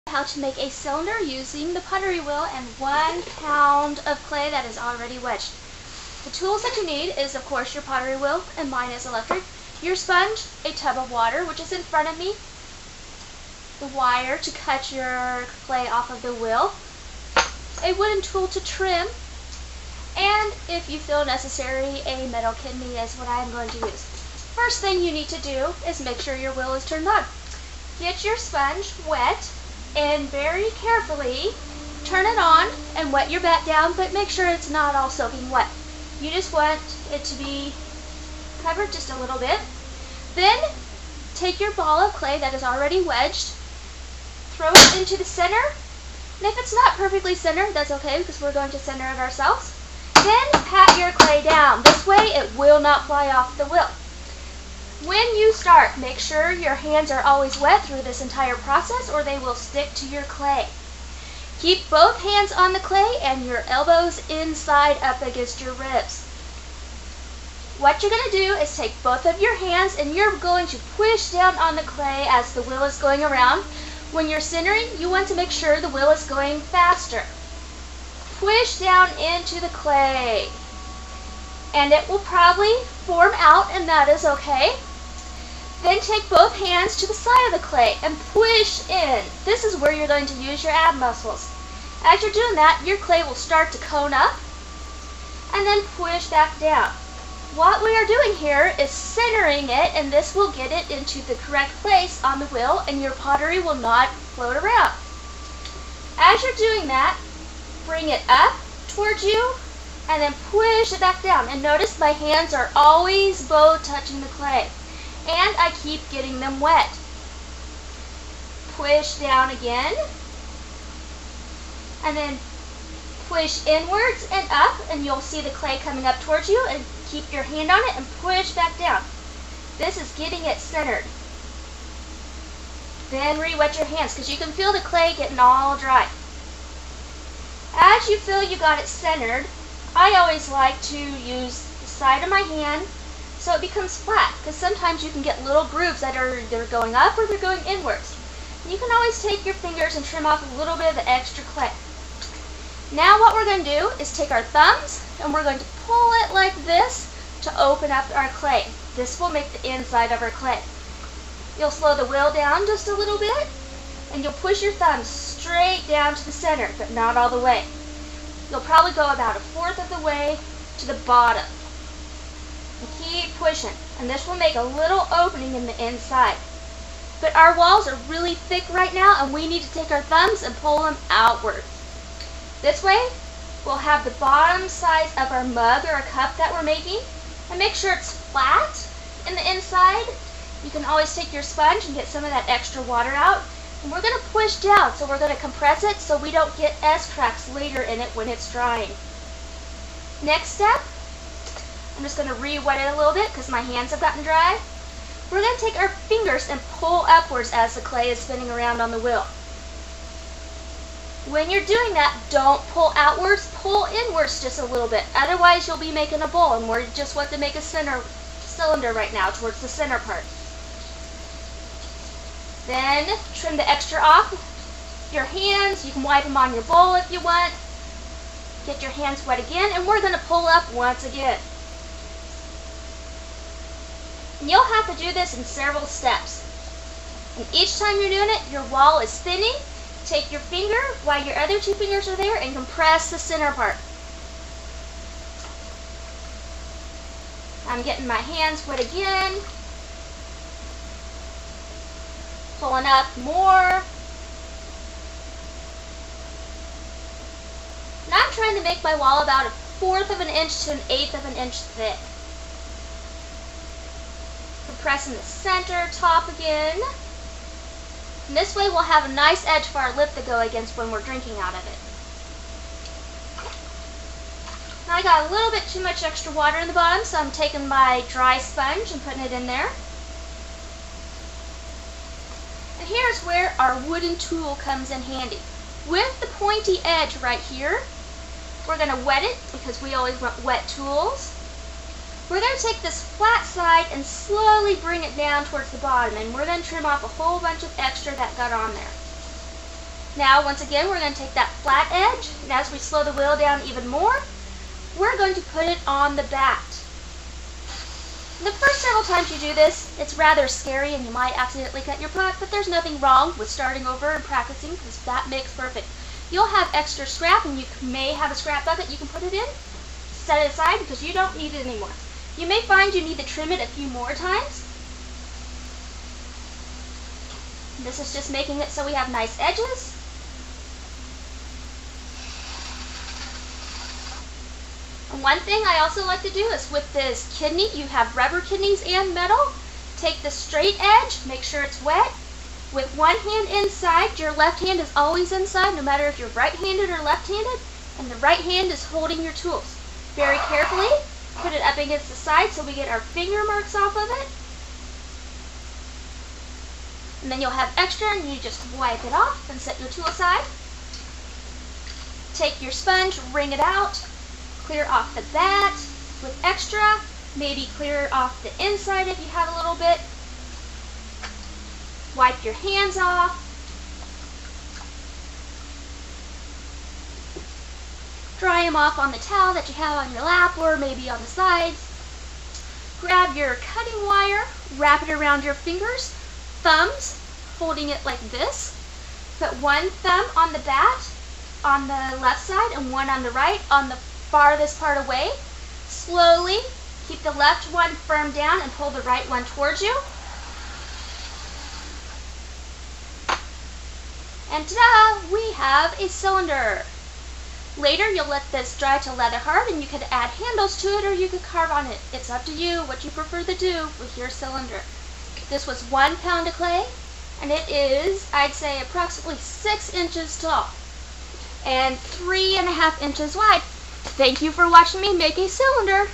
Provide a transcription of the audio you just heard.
How to make a cylinder using the pottery wheel and 1 pound of clay that is already wedged. The tools that you need is, of course, your pottery wheel, and mine is electric, your sponge, a tub of water, which is in front of me, the wire to cut your clay off of the wheel, a wooden tool to trim, and if you feel necessary, a metal kidney is what I am going to use. First thing you need to do is make sure your wheel is turned on. Get your sponge wet and very carefully turn it on and wet your bat down, but make sure it's not all soaking wet. You just want it to be covered just a little bit. Then take your ball of clay that is already wedged, throw it into the center, and if it's not perfectly centered, that's okay because we're going to center it ourselves. Then pat your clay down. This way it will not fly off the wheel. When you start, make sure your hands are always wet through this entire process or they will stick to your clay. Keep both hands on the clay and your elbows inside up against your ribs. What you're going to do is take both of your hands and you're going to push down on the clay as the wheel is going around. When you're centering, you want to make sure the wheel is going faster. Push down into the clay. And it will probably form out, and that is okay. Then take both hands to the side of the clay and push in. This is where you're going to use your ab muscles. As you're doing that, your clay will start to cone up and then push back down. What we are doing here is centering it, and this will get it into the correct place on the wheel and your pottery will not float around. As you're doing that, bring it up towards you and then push it back down. And notice my hands are always both touching the clay. And I keep getting them wet. Push down again. And then push inwards and up, and you'll see the clay coming up towards you, and keep your hand on it and push back down. This is getting it centered. Then re-wet your hands because you can feel the clay getting all dry. As you feel you got it centered, I always like to use the side of my hand so it becomes flat, because sometimes you can get little grooves that are either going up or they're going inwards. You can always take your fingers and trim off a little bit of the extra clay. Now what we're going to do is take our thumbs and we're going to pull it like this to open up our clay. This will make the inside of our clay. You'll slow the wheel down just a little bit and you'll push your thumbs straight down to the center, but not all the way. You'll probably go about 1/4 of the way to the bottom. And keep pushing, and this will make a little opening in the inside. But our walls are really thick right now, and we need to take our thumbs and pull them outward. This way, we'll have the bottom size of our mug or a cup that we're making, and make sure it's flat in the inside. You can always take your sponge and get some of that extra water out. And we're going to push down, so we're going to compress it so we don't get S-cracks later in it when it's drying. Next step, I'm just going to re-wet it a little bit because my hands have gotten dry. We're going to take our fingers and pull upwards as the clay is spinning around on the wheel. When you're doing that, don't pull outwards, pull inwards just a little bit. Otherwise, you'll be making a bowl, and we just want to make a center cylinder right now towards the center part. Then trim the extra off your hands. You can wipe them on your bowl if you want. Get your hands wet again, and we're going to pull up once again. And you'll have to do this in several steps. And each time you're doing it, your wall is spinning. Take your finger while your other 2 fingers are there and compress the center part. I'm getting my hands wet again. Pulling up more. And I'm trying to make my wall about 1/4 of an inch to 1/8 of an inch thick. Compressing the center top again. And this way we'll have a nice edge for our lip to go against when we're drinking out of it. Now I got a little bit too much extra water in the bottom, so I'm taking my dry sponge and putting it in there. And here's where our wooden tool comes in handy. With the pointy edge right here, we're going to wet it because we always want wet tools. We're going to take this flat side and slowly bring it down towards the bottom, and we're going to trim off a whole bunch of extra that got on there. Now, once again, we're going to take that flat edge, and as we slow the wheel down even more, we're going to put it on the bat. The first several times you do this, it's rather scary and you might accidentally cut your putt, but there's nothing wrong with starting over and practicing because that makes perfect. You'll have extra scrap, and you may have a scrap bucket you can put it in. Set it aside because you don't need it anymore. You may find you need to trim it a few more times. This is just making it so we have nice edges. And one thing I also like to do is with this kidney, you have rubber kidneys and metal. Take the straight edge, make sure it's wet. With one hand inside, your left hand is always inside, no matter if you're right-handed or left-handed, and the right hand is holding your tools. Very carefully, put it up against the side so we get our finger marks off of it. And then you'll have extra and you just wipe it off and set your tool aside. Take your sponge, wring it out, clear off the bat. With extra, maybe clear off the inside if you have a little bit. Wipe your hands off. Dry them off on the towel that you have on your lap or maybe on the sides. Grab your cutting wire, wrap it around your fingers, thumbs, holding it like this. Put one thumb on the bat on the left side and one on the right on the farthest part away. Slowly keep the left one firm down and pull the right one towards you. And ta-da! We have a cylinder. Later, you'll let this dry to leather hard, and you could add handles to it or you could carve on it. It's up to you what you prefer to do with your cylinder. This was 1 pound of clay, and it is, I'd say, approximately 6 inches tall and 3.5 inches wide. Thank you for watching me make a cylinder.